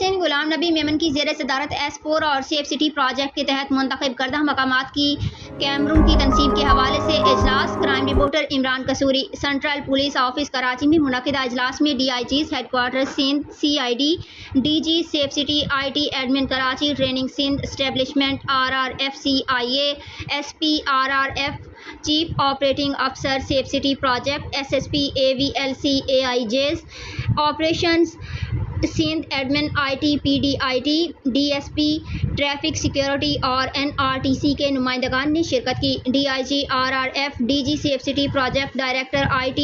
سندھ غلام نبی میمن کی زیر صدارت S4 اور سیف سٹی پروجیکٹ کے تحت منتخب کردہ مقامات کی کیمروں کی تنصیب کے حوالے سے اجلاس۔ Crime reporter Imran Kasuri. Central police office Karachi میں منعقدہ اجلاس میں DIG's headquarter Sindh CID DG safe city IT admin Karachi training Sindh establishment RRF CIA SP RRF chief operating افسر safe city project SSP AVLC AIJs operations Sindh admin IT PD IT DSP traffic security اور NRTC کے نمائندگان نے شرکت کی۔ DIG RRF DG safe city project director IT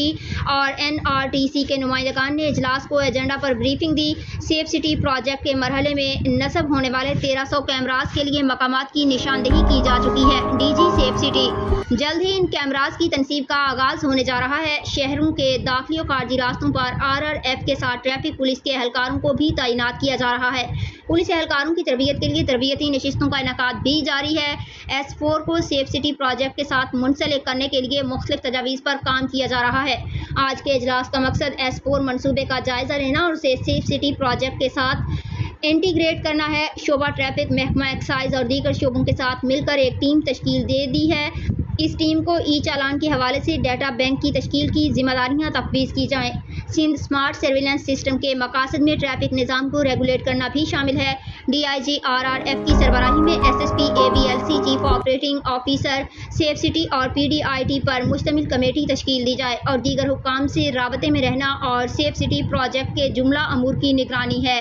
اور NRTC کے نمائندگان نے اجلاس کو ایجنڈا پر بریفنگ دی۔ سیف سٹی پروجیکٹ کے مرحلے میں نصب ہونے والے 1300 کیمراز کے لیے مقامات کی نشاندہی کی جا چکی ہے۔ DG سیف سٹی جلد ہی ان کیمراز کی تنصیب کا آغاز ہونے جا رہا ہے۔ شہروں کے داخلی و خارجی راستوں پر RRF کے ساتھ ٹریفک پولیس کے اہلکاروں کو بھی تعینات کیا جا رہا ہے۔ پولیس اہلکاروں کی تربیت کے لیے تربیتی نشستوں کا انعقاد بھی جاری ہے۔ S4 کو سیف سٹی پروجیکٹ کے ساتھ منسلک کرنے کے لیے مختلف تجاویز پر کام کیا جا رہا ہے۔ آج کے اجلاس کا مقصد S4 منصوبے کا جائزہ لینا اور اسے سیف سٹی پروجیکٹ کے ساتھ انٹیگریٹ کرنا ہے۔ شعبہ ٹریفک، محکمہ ایکسائز اور دیگر شعبوں کے ساتھ مل کر ایک ٹیم تشکیل دے دی ہے۔ اس ٹیم کو چالان کے حوالے سے ڈیٹا بینک کی تشکیل کی ذمہ داریاں تفویض کی جائیں۔ سندھ اسمارٹ سرویلنس سسٹم کے مقاصد میں ٹریفک نظام کو ریگولیٹ کرنا بھی شامل ہے۔ DIG RRF کی سربراہی میں SSP AVLC chief operating officer safe city اور PD IT پر مشتمل کمیٹی تشکیل دی جائے اور دیگر حکام سے رابطے میں رہنا اور سیف سٹی پروجیکٹ کے جملہ امور کی نگرانی ہے۔